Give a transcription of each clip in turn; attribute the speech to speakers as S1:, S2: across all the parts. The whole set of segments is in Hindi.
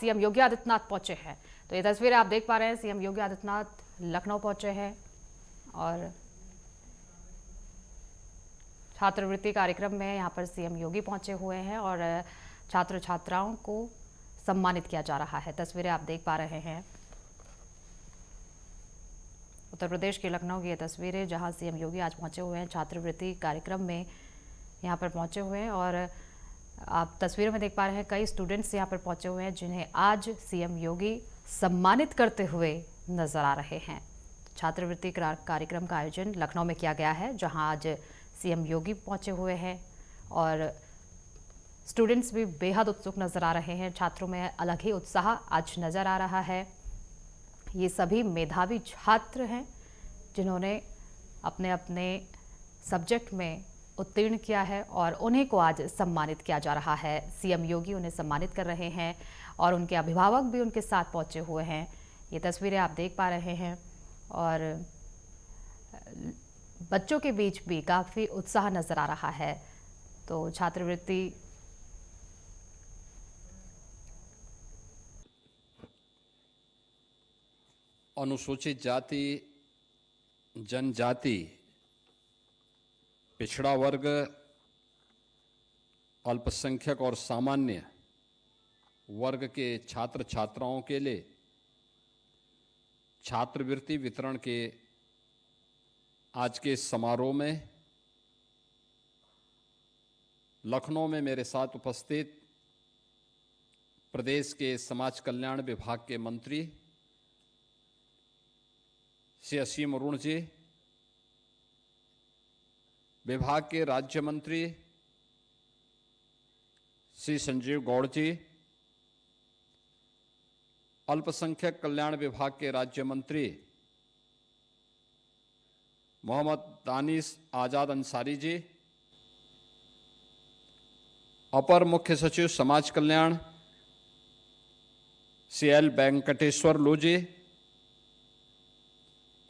S1: सीएम योगी आदित्यनाथ पहुंचे हैं। तो ये तस्वीरें आप देख पा रहे हैं, सीएम योगी आदित्यनाथ लखनऊ पहुंचे हैं और छात्रवृत्ति कार्यक्रम में यहां पर सीएम योगी पहुंचे हुए हैं और छात्र छात्राओं को सम्मानित किया जा रहा है। तस्वीरें आप देख पा रहे हैं, उत्तर प्रदेश के लखनऊ की ये तस्वीरें जहां सीएम योगी आज पहुंचे हुए हैं छात्रवृत्ति कार्यक्रम में, यहां पर पहुंचे हुए हैं और आप तस्वीरों में देख पा रहे हैं कई स्टूडेंट्स यहां पर पहुंचे हुए हैं जिन्हें आज सीएम योगी सम्मानित करते हुए नजर आ रहे हैं। छात्रवृत्ति कार्यक्रम का आयोजन लखनऊ में किया गया है जहां आज सीएम योगी पहुंचे हुए हैं और स्टूडेंट्स भी बेहद उत्सुक नजर आ रहे हैं। छात्रों में अलग ही उत्साह आज नजर आ रहा है। ये सभी मेधावी छात्र हैं जिन्होंने अपने अपने सब्जेक्ट में उत्तीर्ण किया है और उन्हीं को आज सम्मानित किया जा रहा है। सीएम योगी उन्हें सम्मानित कर रहे हैं और उनके अभिभावक भी उनके साथ पहुंचे हुए हैं। ये तस्वीरें आप देख पा रहे हैं और बच्चों के बीच भी काफ़ी उत्साह नजर आ रहा है। तो छात्रवृत्ति
S2: अनुसूचित जाति, जनजाति, पिछड़ा वर्ग, अल्पसंख्यक और सामान्य वर्ग के छात्र छात्राओं के लिए छात्रवृत्ति वितरण के आज के समारोह में लखनऊ में मेरे साथ उपस्थित प्रदेश के समाज कल्याण विभाग के मंत्री श्री असीम अरुण जी, विभाग के राज्य मंत्री श्री संजीव गौड़ जी, अल्पसंख्यक कल्याण विभाग के राज्य मंत्री मोहम्मद दानिश आजाद अंसारी जी, अपर मुख्य सचिव समाज कल्याण श्री एल वेंकटेश्वर लू जी,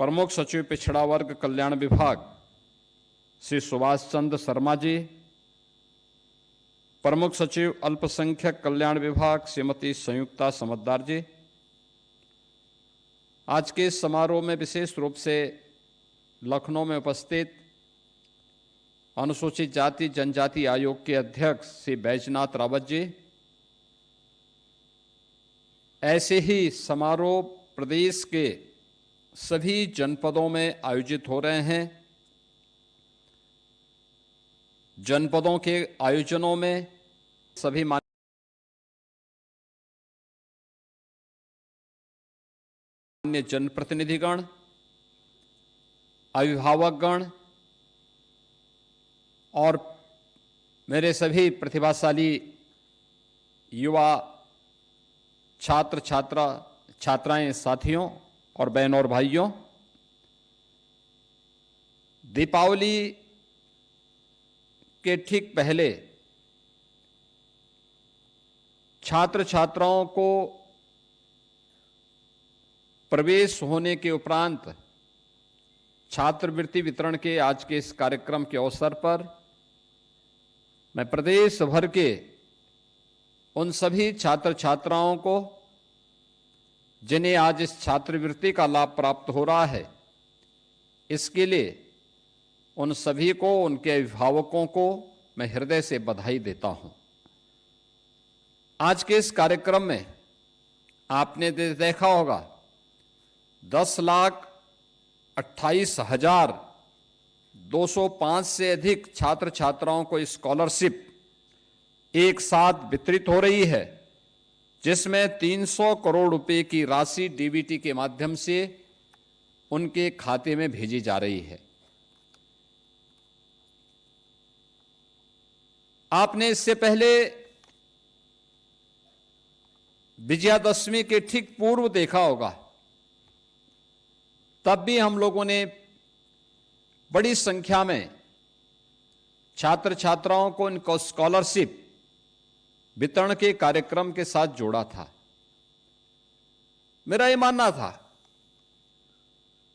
S2: प्रमुख सचिव पिछड़ा वर्ग कल्याण विभाग श्री सुभाष चंद्र शर्मा जी, प्रमुख सचिव अल्पसंख्यक कल्याण विभाग श्रीमती संयुक्ता समद्दार जी। आज के इस समारोह में विशेष रूप से लखनऊ में उपस्थित अनुसूचित जाति जनजाति आयोग के अध्यक्ष श्री बैजनाथ रावत जी। ऐसे ही समारोह प्रदेश के सभी जनपदों में आयोजित हो रहे हैं। जनपदों के आयोजनों में सभी माननीय जनप्रतिनिधिगण, अभिभावकगण और मेरे सभी प्रतिभाशाली युवा छात्र छात्राएं साथियों और बहनों और भाइयों, दीपावली के ठीक पहले छात्र छात्राओं को प्रवेश होने के उपरांत छात्रवृत्ति वितरण के आज के इस कार्यक्रम के अवसर पर मैं प्रदेश भर के उन सभी छात्र छात्राओं को जिन्हें आज इस छात्रवृत्ति का लाभ प्राप्त हो रहा है, इसके लिए उन सभी को, उनके अभिभावकों को मैं हृदय से बधाई देता हूं। आज के इस कार्यक्रम में आपने देखा होगा 10,28,205 से अधिक छात्र छात्राओं को स्कॉलरशिप एक साथ वितरित हो रही है, जिसमें 300 करोड़ रुपए की राशि डीबीटी के माध्यम से उनके खाते में भेजी जा रही है। आपने इससे पहले विजयादशमी के ठीक पूर्व देखा होगा, तब भी हम लोगों ने बड़ी संख्या में छात्र छात्राओं को इनको स्कॉलरशिप वितरण के कार्यक्रम के साथ जोड़ा था। मेरा ये मानना था,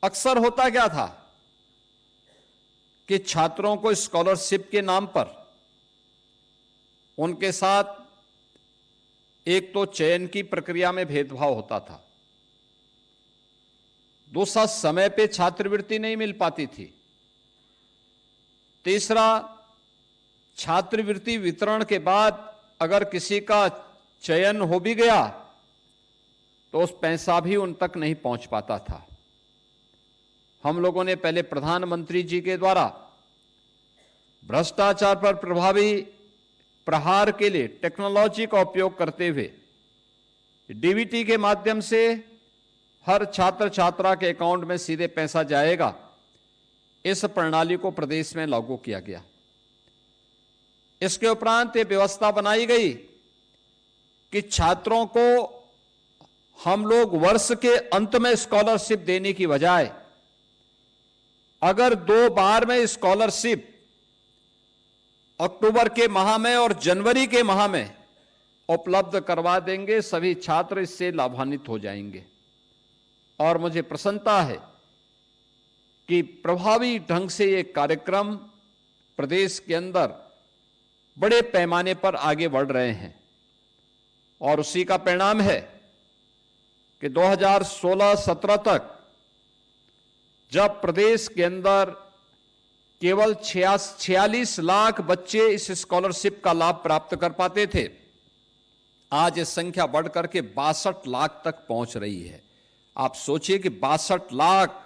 S2: अक्सर होता क्या था कि छात्रों को स्कॉलरशिप के नाम पर उनके साथ एक तो चयन की प्रक्रिया में भेदभाव होता था, दूसरा समय पे छात्रवृत्ति नहीं मिल पाती थी, तीसरा छात्रवृत्ति वितरण के बाद अगर किसी का चयन हो भी गया तो उस पैसा भी उन तक नहीं पहुंच पाता था। हम लोगों ने पहले प्रधानमंत्री जी के द्वारा भ्रष्टाचार पर प्रभावी प्रहार के लिए टेक्नोलॉजी का उपयोग करते हुए डीबीटी के माध्यम से हर छात्र छात्रा के अकाउंट में सीधे पैसा जाएगा, इस प्रणाली को प्रदेश में लागू किया गया। इसके उपरांत ये व्यवस्था बनाई गई कि छात्रों को हम लोग वर्ष के अंत में स्कॉलरशिप देने की बजाय अगर 2 बार में स्कॉलरशिप अक्टूबर के माह में और जनवरी के माह में उपलब्ध करवा देंगे, सभी छात्र इससे लाभान्वित हो जाएंगे। और मुझे प्रसन्नता है कि प्रभावी ढंग से ये कार्यक्रम प्रदेश के अंदर बड़े पैमाने पर आगे बढ़ रहे हैं और उसी का परिणाम है कि 2016-17 तक जब प्रदेश के अंदर केवल 46 लाख बच्चे इस स्कॉलरशिप का लाभ प्राप्त कर पाते थे, आज ये संख्या बढ़कर के 62 लाख तक पहुंच रही है। आप सोचिए कि 62 लाख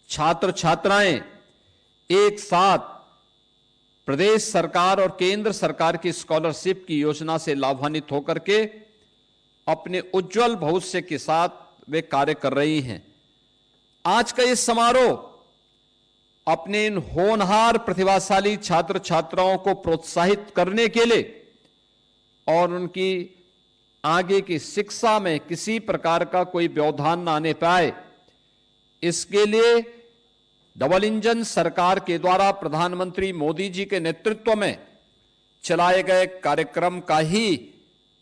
S2: छात्र छात्राएं एक साथ प्रदेश सरकार और केंद्र सरकार की स्कॉलरशिप की योजना से लाभान्वित होकर के अपने उज्जवल भविष्य के साथ वे कार्य कर रही हैं। आज का ये समारोह अपने इन होनहार प्रतिभाशाली छात्र छात्राओं को प्रोत्साहित करने के लिए और उनकी आगे की शिक्षा में किसी प्रकार का कोई व्यवधान न आने पाए, इसके लिए डबल इंजन सरकार के द्वारा प्रधानमंत्री मोदी जी के नेतृत्व में चलाए गए कार्यक्रम का ही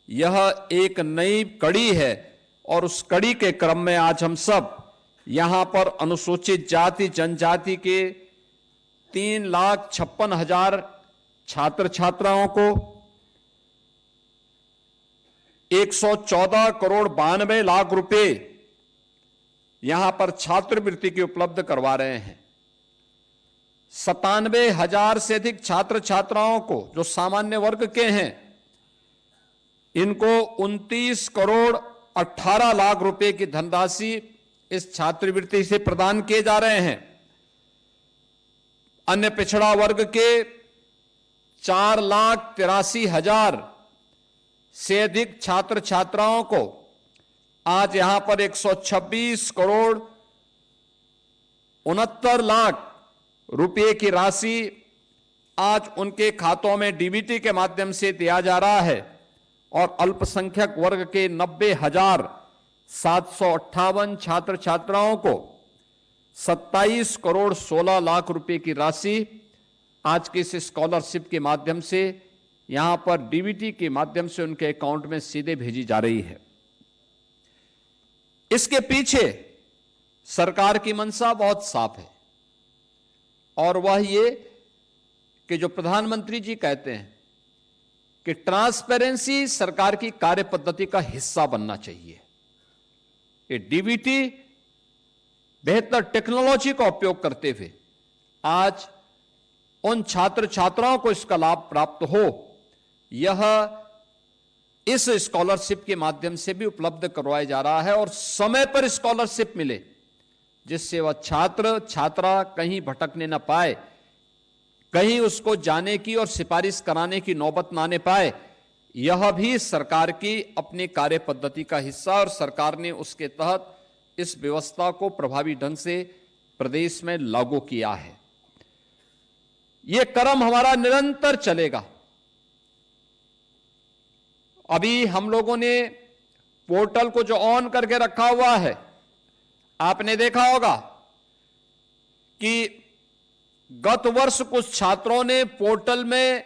S2: यह एक नई कड़ी है। और उस कड़ी के क्रम में आज हम सब यहां पर अनुसूचित जाति जनजाति के 3,56,000 छात्र छात्राओं को 114 करोड़ 92 लाख रुपए यहां पर छात्रवृत्ति की उपलब्ध करवा रहे हैं। 97,000 से अधिक छात्र छात्राओं को जो सामान्य वर्ग के हैं, इनको 29 करोड़ 18 लाख रुपए की धनराशि इस छात्रवृत्ति से प्रदान किए जा रहे हैं। अन्य पिछड़ा वर्ग के 4,83,000 से अधिक छात्र छात्राओं को आज यहां पर 126 करोड़ 69 लाख रुपए की राशि आज उनके खातों में डीबीटी के माध्यम से दिया जा रहा है। और अल्पसंख्यक वर्ग के 90,758 छात्र छात्राओं को 27 करोड़ 16 लाख रुपए की राशि आज के इस स्कॉलरशिप के माध्यम से यहां पर डीबीटी के माध्यम से उनके अकाउंट में सीधे भेजी जा रही है। इसके पीछे सरकार की मंशा बहुत साफ है और वह ये कि जो प्रधानमंत्री जी कहते हैं कि ट्रांसपेरेंसी सरकार की कार्य पद्धति का हिस्सा बनना चाहिए। ये डीबीटी बेहतर टेक्नोलॉजी का उपयोग करते हुए आज उन छात्र छात्राओं को इसका लाभ प्राप्त हो, यह इस स्कॉलरशिप के माध्यम से भी उपलब्ध करवाया जा रहा है और समय पर स्कॉलरशिप मिले, जिससे वह छात्र छात्रा कहीं भटकने न पाए, कहीं उसको जाने की और सिफारिश कराने की नौबत न आने पाए। यह भी सरकार की अपनी कार्य पद्धति का हिस्सा और सरकार ने उसके तहत इस व्यवस्था को प्रभावी ढंग से प्रदेश में लागू किया है। यह क्रम हमारा निरंतर चलेगा। अभी हम लोगों ने पोर्टल को जो ऑन करके रखा हुआ है, आपने देखा होगा कि गत वर्ष कुछ छात्रों ने पोर्टल में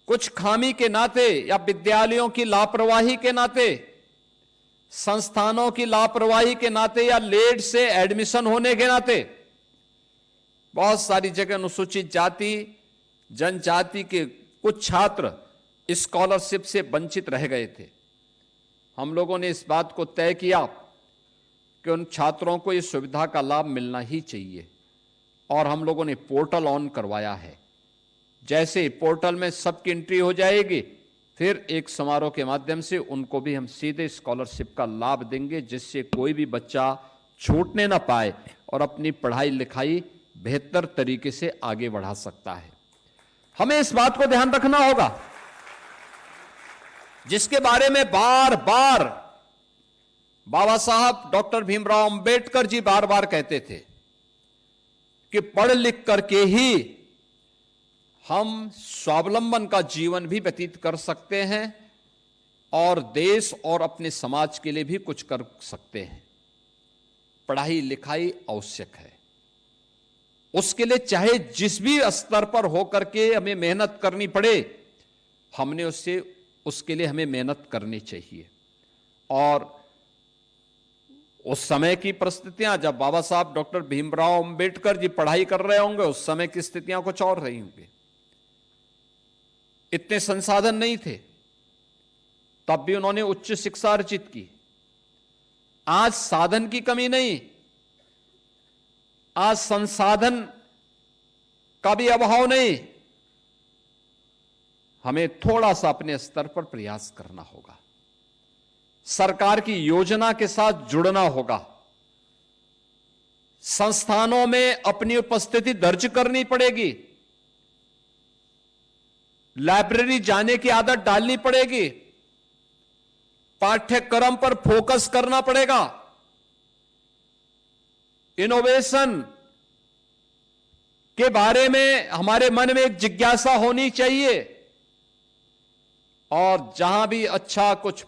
S2: कुछ खामी के नाते या विद्यालयों की लापरवाही के नाते, संस्थानों की लापरवाही के नाते या लेट से एडमिशन होने के नाते बहुत सारी जगह अनुसूचित जाति जनजाति के कुछ छात्र स्कॉलरशिप से वंचित रह गए थे। हम लोगों ने इस बात को तय किया कि उन छात्रों को इस सुविधा का लाभ मिलना ही चाहिए और हम लोगों ने पोर्टल ऑन करवाया है। जैसे पोर्टल में सबकी एंट्री हो जाएगी, फिर एक समारोह के माध्यम से उनको भी हम सीधे स्कॉलरशिप का लाभ देंगे, जिससे कोई भी बच्चा छूटने ना पाए और अपनी पढ़ाई लिखाई बेहतर तरीके से आगे बढ़ा सकता है। हमें इस बात को ध्यान रखना होगा, जिसके बारे में बार बार बाबा साहब डॉक्टर भीमराव अंबेडकर जी बार बार कहते थे कि पढ़ लिख करके ही हम स्वावलंबन का जीवन भी व्यतीत कर सकते हैं और देश और अपने समाज के लिए भी कुछ कर सकते हैं। पढ़ाई लिखाई आवश्यक है, उसके लिए चाहे जिस भी स्तर पर होकर के हमें मेहनत करनी पड़े, हमने उसके लिए हमें मेहनत करनी चाहिए। और उस समय की परिस्थितियां, जब बाबा साहब डॉक्टर भीमराव अंबेडकर जी पढ़ाई कर रहे होंगे, उस समय की स्थितियां कुछ और रही होंगी। इतने संसाधन नहीं थे, तब भी उन्होंने उच्च शिक्षा अर्जित की। आज साधन की कमी नहीं, आज संसाधन का भी अभाव नहीं। हमें थोड़ा सा अपने स्तर पर प्रयास करना होगा, सरकार की योजना के साथ जुड़ना होगा, संस्थानों में अपनी उपस्थिति दर्ज करनी पड़ेगी, लाइब्रेरी जाने की आदत डालनी पड़ेगी, पाठ्यक्रम पर फोकस करना पड़ेगा, इनोवेशन के बारे में हमारे मन में एक जिज्ञासा होनी चाहिए और जहां भी अच्छा कुछ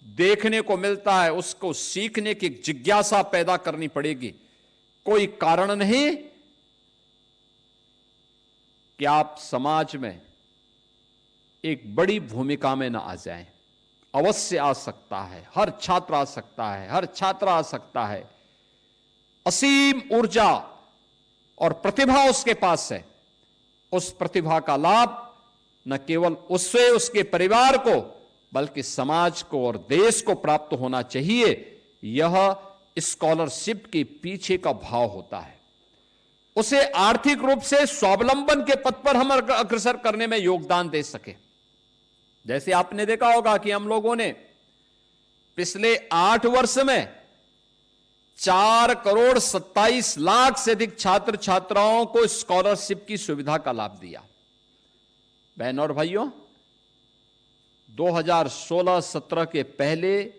S2: देखने को मिलता है उसको सीखने की जिज्ञासा पैदा करनी पड़ेगी। कोई कारण नहीं कि आप समाज में एक बड़ी भूमिका में ना आ जाएं। अवश्य आ सकता है, हर छात्र आ सकता है, हर छात्रा आ सकता है। असीम ऊर्जा और प्रतिभा उसके पास है। उस प्रतिभा का लाभ न केवल उससे उसके परिवार को बल्कि समाज को और देश को प्राप्त होना चाहिए। यह स्कॉलरशिप के पीछे का भाव होता है। उसे आर्थिक रूप से स्वावलंबन के पथ पर हम अग्रसर करने में योगदान दे सके। जैसे आपने देखा होगा कि हम लोगों ने पिछले 8 वर्ष में 4,27,00,000 से अधिक छात्र छात्राओं को स्कॉलरशिप की सुविधा का लाभ दिया। बहनों और भाइयों, 2016-17 के पहले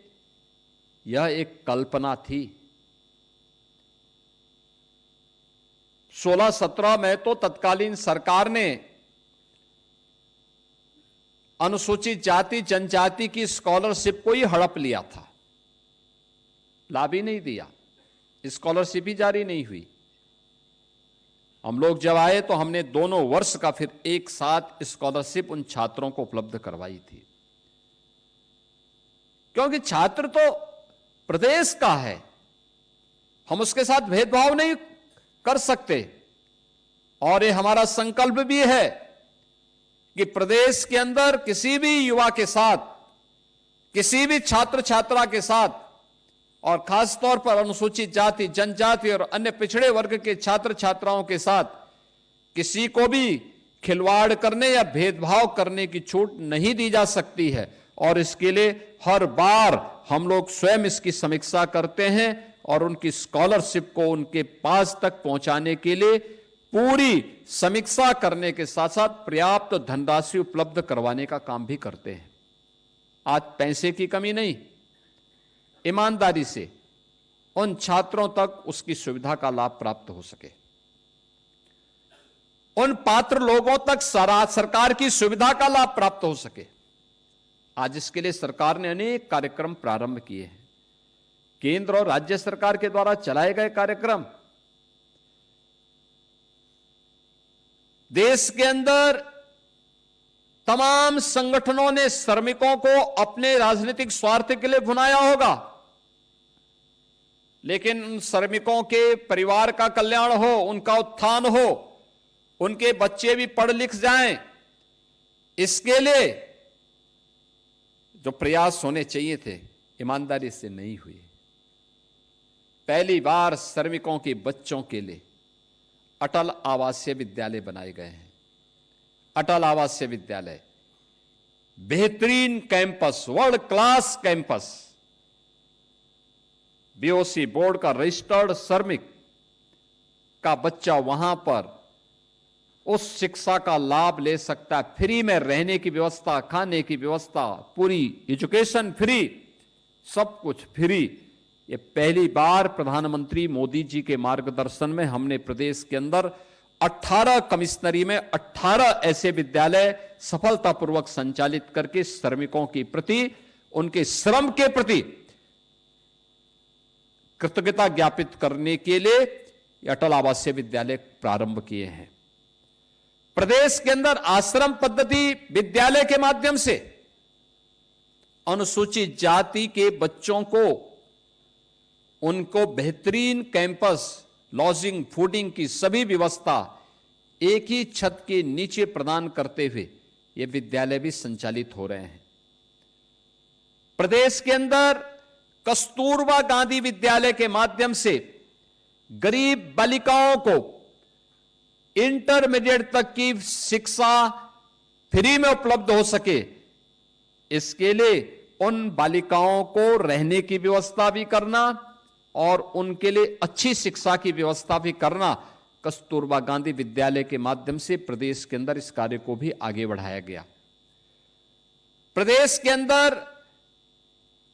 S2: यह एक कल्पना थी। 16-17 में तो तत्कालीन सरकार ने अनुसूचित जाति जनजाति की स्कॉलरशिप को ही हड़प लिया था, लाभ ही नहीं दिया, स्कॉलरशिप ही जारी नहीं हुई। हम लोग जब आए तो हमने दोनों वर्ष का फिर एक साथ स्कॉलरशिप उन छात्रों को उपलब्ध करवाई थी, क्योंकि छात्र तो प्रदेश का है, हम उसके साथ भेदभाव नहीं कर सकते। और ये हमारा संकल्प भी है कि प्रदेश के अंदर किसी भी युवा के साथ, किसी भी छात्र छात्रा के साथ, और खासतौर पर अनुसूचित जाति जनजाति और अन्य पिछड़े वर्ग के छात्र छात्राओं के साथ किसी को भी खिलवाड़ करने या भेदभाव करने की छूट नहीं दी जा सकती है। और इसके लिए हर बार हम लोग स्वयं इसकी समीक्षा करते हैं और उनकी स्कॉलरशिप को उनके पास तक पहुंचाने के लिए पूरी समीक्षा करने के साथ साथ पर्याप्त धनराशि उपलब्ध करवाने का काम भी करते हैं। आज पैसे की कमी नहीं, ईमानदारी से उन छात्रों तक उसकी सुविधा का लाभ प्राप्त हो सके, उन पात्र लोगों तक सरकार की सुविधा का लाभ प्राप्त हो सके। आज इसके लिए सरकार ने अनेक कार्यक्रम प्रारंभ किए हैं। केंद्र और राज्य सरकार के द्वारा चलाए गए कार्यक्रम देश के अंदर तमाम संगठनों ने श्रमिकों को अपने राजनीतिक स्वार्थ के लिए भुनाया होगा, लेकिन उन श्रमिकों के परिवार का कल्याण हो, उनका उत्थान हो, उनके बच्चे भी पढ़ लिख जाएं, इसके लिए जो प्रयास होने चाहिए थे ईमानदारी से नहीं हुए। पहली बार श्रमिकों के बच्चों के लिए अटल आवासीय विद्यालय बनाए गए हैं। अटल आवासीय विद्यालय बेहतरीन campus, world class campus, BOC board का रजिस्टर्ड श्रमिक का बच्चा वहां पर उस शिक्षा का लाभ ले सकता है। फ्री में रहने की व्यवस्था, खाने की व्यवस्था, पूरी एजुकेशन फ्री, सब कुछ फ्री। ये पहली बार प्रधानमंत्री मोदी जी के मार्गदर्शन में हमने प्रदेश के अंदर 18 कमिश्नरी में 18 ऐसे विद्यालय सफलतापूर्वक संचालित करके श्रमिकों के प्रति, उनके श्रम के प्रति कृतज्ञता ज्ञापित करने के लिए अटल आवासीय विद्यालय प्रारंभ किए हैं। प्रदेश के अंदर आश्रम पद्धति विद्यालय के माध्यम से अनुसूचित जाति के बच्चों को उनको बेहतरीन कैंपस, लॉजिंग, फूडिंग की सभी व्यवस्था एक ही छत के नीचे प्रदान करते हुए ये विद्यालय भी संचालित हो रहे हैं। प्रदेश के अंदर कस्तूरबा गांधी विद्यालय के माध्यम से गरीब बालिकाओं को इंटरमीडिएट तक की शिक्षा फ्री में उपलब्ध हो सके, इसके लिए उन बालिकाओं को रहने की व्यवस्था भी करना और उनके लिए अच्छी शिक्षा की व्यवस्था भी करना, कस्तूरबा गांधी विद्यालय के माध्यम से प्रदेश के अंदर इस कार्य को भी आगे बढ़ाया गया। प्रदेश के अंदर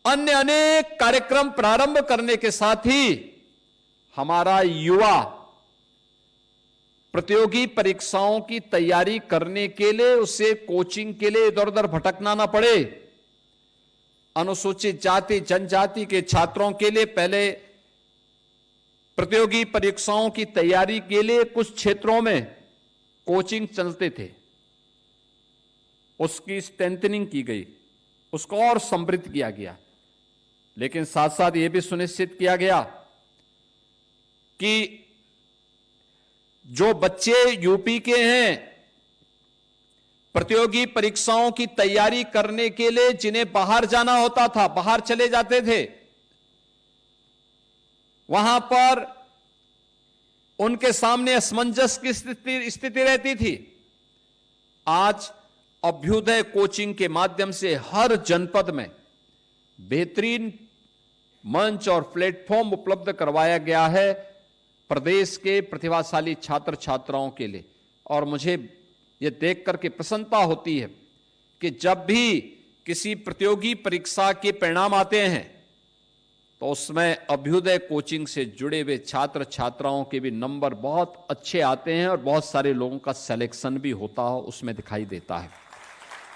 S2: अन्य अनेक कार्यक्रम प्रारंभ करने के साथ ही हमारा युवा प्रतियोगी परीक्षाओं की तैयारी करने के लिए, उसे कोचिंग के लिए इधर उधर भटकना ना पड़े। अनुसूचित जाति जनजाति के छात्रों के लिए पहले प्रतियोगी परीक्षाओं की तैयारी के लिए कुछ क्षेत्रों में कोचिंग चलते थे, उसकी स्ट्रेंथनिंग की गई, उसको और समृद्ध किया गया। लेकिन साथ साथ यह भी सुनिश्चित किया गया कि जो बच्चे यूपी के हैं प्रतियोगी परीक्षाओं की तैयारी करने के लिए, जिन्हें बाहर जाना होता था, बाहर चले जाते थे, वहां पर उनके सामने असमंजस की स्थिति रहती थी। आज अभ्युदय कोचिंग के माध्यम से हर जनपद में बेहतरीन मंच और प्लेटफॉर्म उपलब्ध करवाया गया है प्रदेश के प्रतिभाशाली छात्र छात्राओं के लिए। और मुझे यह देख करके प्रसन्नता होती है कि जब भी किसी प्रतियोगी परीक्षा के परिणाम आते हैं तो उसमें अभ्युदय कोचिंग से जुड़े हुए छात्र छात्राओं के भी नंबर बहुत अच्छे आते हैं और बहुत सारे लोगों का सिलेक्शन भी होता है, उसमें दिखाई देता है।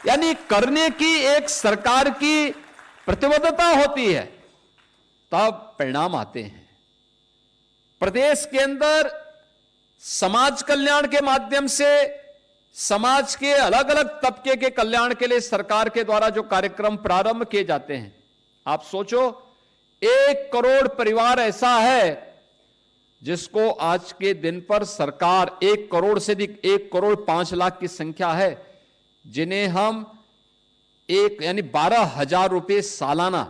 S2: यानी करने की एक सरकार की प्रतिबद्धता होती है, तब परिणाम आते हैं। प्रदेश के अंदर समाज कल्याण के माध्यम से समाज के अलग अलग तबके के कल्याण के लिए सरकार के द्वारा जो कार्यक्रम प्रारंभ किए जाते हैं, आप सोचो 1 करोड़ परिवार ऐसा है जिसको आज के दिन पर सरकार 1 करोड़ से अधिक 1 करोड़ 5 लाख की संख्या है, जिन्हें हम यानी 12,000 रुपये सालाना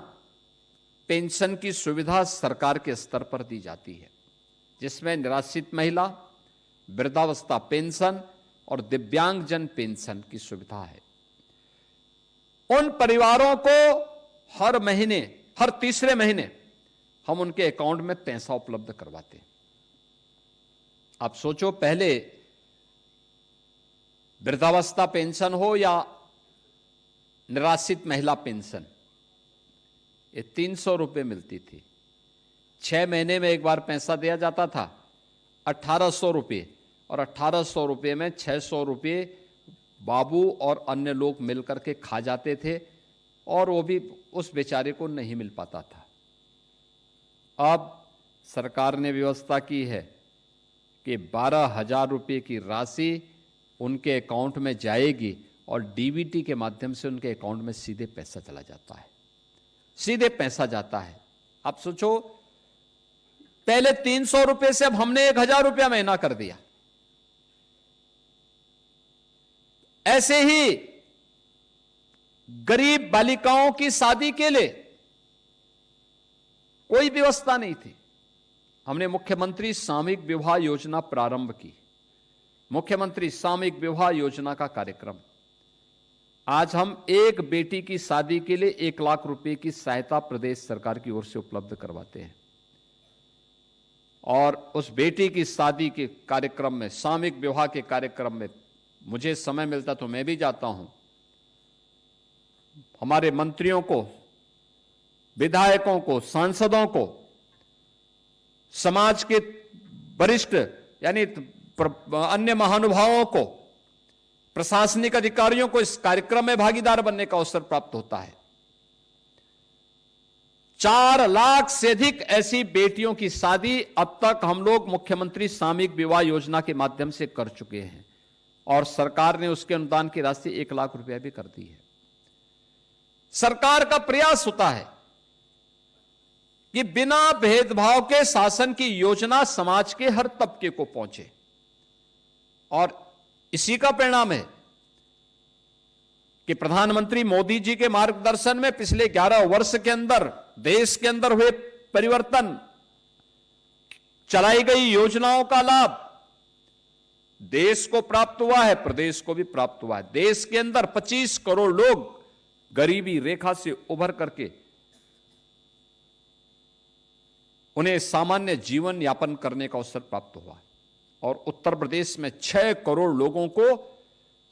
S2: पेंशन की सुविधा सरकार के स्तर पर दी जाती है, जिसमें निराश्रित महिला, वृद्धावस्था पेंशन और दिव्यांगजन पेंशन की सुविधा है। उन परिवारों को हर महीने, हर तीसरे महीने हम उनके अकाउंट में पैसा उपलब्ध करवाते हैं। आप सोचो, पहले वृद्धावस्था पेंशन हो या निराश्रित महिला पेंशन, ये 300 रुपये मिलती थी। 6 महीने में एक बार पैसा दिया जाता था, 1800 रुपये, और 1800 रुपये में 600 रुपये बाबू और अन्य लोग मिलकर के खा जाते थे, और वो भी उस बेचारे को नहीं मिल पाता था। अब सरकार ने व्यवस्था की है कि 12,000 रुपये की राशि उनके अकाउंट में जाएगी और डीबीटी के माध्यम से उनके अकाउंट में सीधे पैसा चला जाता है, सीधे पैसा जाता है। आप सोचो, पहले 300 रुपये से अब हमने 1,000 रुपया महीना कर दिया। ऐसे ही गरीब बालिकाओं की शादी के लिए कोई व्यवस्था नहीं थी। हमने मुख्यमंत्री सामूहिक विवाह योजना प्रारंभ की। मुख्यमंत्री सामूहिक विवाह योजना का कार्यक्रम, आज हम एक बेटी की शादी के लिए 1 लाख रुपए की सहायता प्रदेश सरकार की ओर से उपलब्ध करवाते हैं। और उस बेटी की शादी के कार्यक्रम में, सामूहिक विवाह के कार्यक्रम में मुझे समय मिलता तो मैं भी जाता हूं। हमारे मंत्रियों को, विधायकों को, सांसदों को, समाज के वरिष्ठ यानी अन्य महानुभावों को, प्रशासनिक अधिकारियों को इस कार्यक्रम में भागीदार बनने का अवसर प्राप्त होता है। 4 लाख से अधिक ऐसी बेटियों की शादी अब तक हम लोग मुख्यमंत्री सामूहिक विवाह योजना के माध्यम से कर चुके हैं और सरकार ने उसके अनुदान की राशि 1 लाख रुपया भी कर दी है। सरकार का प्रयास होता है कि बिना भेदभाव के शासन की योजना समाज के हर तबके को पहुंचे और इसी का परिणाम है कि प्रधानमंत्री मोदी जी के मार्गदर्शन में पिछले 11 वर्ष के अंदर देश के अंदर हुए परिवर्तन, चलाई गई योजनाओं का लाभ देश को प्राप्त हुआ है, प्रदेश को भी प्राप्त हुआ है। देश के अंदर 25 करोड़ लोग गरीबी रेखा से उभर करके उन्हें सामान्य जीवन यापन करने का अवसर प्राप्त हुआ और उत्तर प्रदेश में 6 करोड़ लोगों को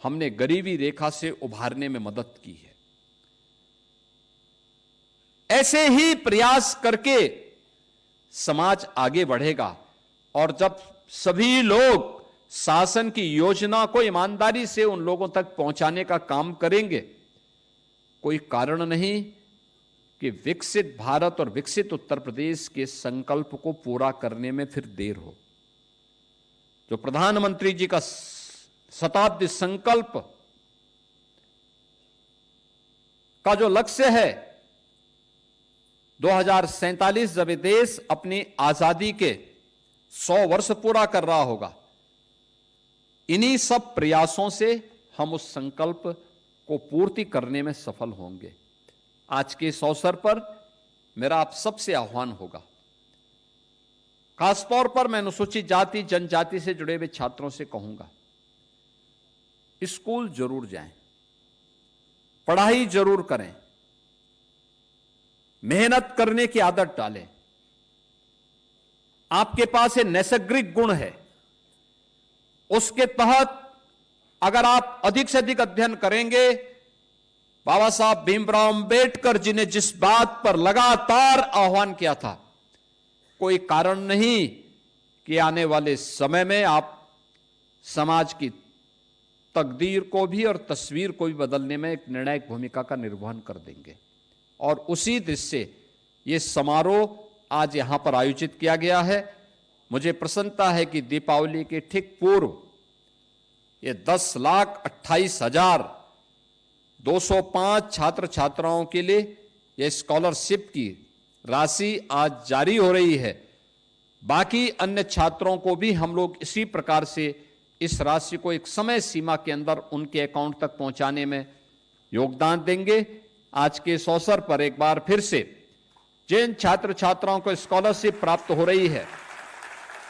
S2: हमने गरीबी रेखा से उभारने में मदद की है। ऐसे ही प्रयास करके समाज आगे बढ़ेगा और जब सभी लोग शासन की योजना को ईमानदारी से उन लोगों तक पहुंचाने का काम करेंगे, कोई कारण नहीं कि विकसित भारत और विकसित उत्तर प्रदेश के संकल्प को पूरा करने में फिर देर हो। जो प्रधानमंत्री जी का शताब्दी संकल्प का जो लक्ष्य है, 2047 जब ये देश अपनी आजादी के 100 वर्ष पूरा कर रहा होगा, इन्हीं सब प्रयासों से हम उस संकल्प को पूर्ति करने में सफल होंगे। आज के इस अवसर पर मेरा आप सबसे आह्वान होगा, खासतौर पर मैं अनुसूचित जाति जनजाति से जुड़े हुए छात्रों से कहूंगा, स्कूल जरूर जाएं, पढ़ाई जरूर करें, मेहनत करने की आदत डालें। आपके पास ये नैसर्गिक गुण है, उसके तहत अगर आप अधिक से अधिक अध्ययन करेंगे, बाबा साहब भीमराव अंबेडकर जी ने जिस बात पर लगातार आह्वान किया था, कोई कारण नहीं कि आने वाले समय में आप समाज की तकदीर को भी और तस्वीर को भी बदलने में एक निर्णायक भूमिका का निर्वहन कर देंगे। और उसी दृष्टि से ये समारोह आज यहां पर आयोजित किया गया है। मुझे प्रसन्नता है कि दीपावली के ठीक पूर्व ये 10,28,205 छात्र छात्राओं के लिए ये स्कॉलरशिप की राशि आज जारी हो रही है। बाकी अन्य छात्रों को भी हम लोग इसी प्रकार से इस राशि को एक समय सीमा के अंदर उनके अकाउंट तक पहुंचाने में योगदान देंगे। आज के इस अवसर पर एक बार फिर से जिन छात्र छात्राओं को स्कॉलरशिप प्राप्त हो रही है,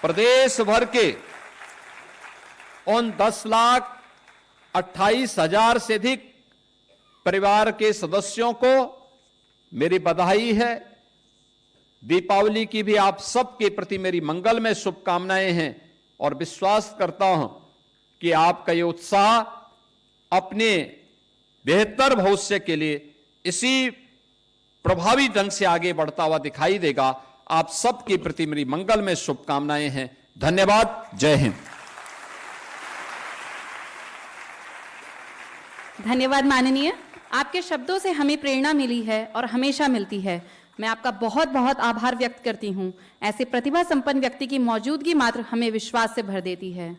S2: प्रदेश भर के उन 10,28,000 से अधिक परिवार के सदस्यों को मेरी बधाई है। दीपावली की भी आप सबके प्रति मेरी मंगलमय शुभकामनाएं हैं और विश्वास करता हूं कि आपका ये उत्साह अपने बेहतर भविष्य के लिए इसी प्रभावी ढंग से आगे बढ़ता हुआ दिखाई देगा। आप सबके प्रति मेरी मंगलमय शुभकामनाएं हैं। धन्यवाद। जय हिंद।
S3: धन्यवाद माननीय, आपके शब्दों से हमें प्रेरणा मिली है और हमेशा मिलती है। मैं आपका बहुत बहुत आभार व्यक्त करती हूं। ऐसे प्रतिभा संपन्न व्यक्ति की मौजूदगी मात्र हमें विश्वास से भर देती है।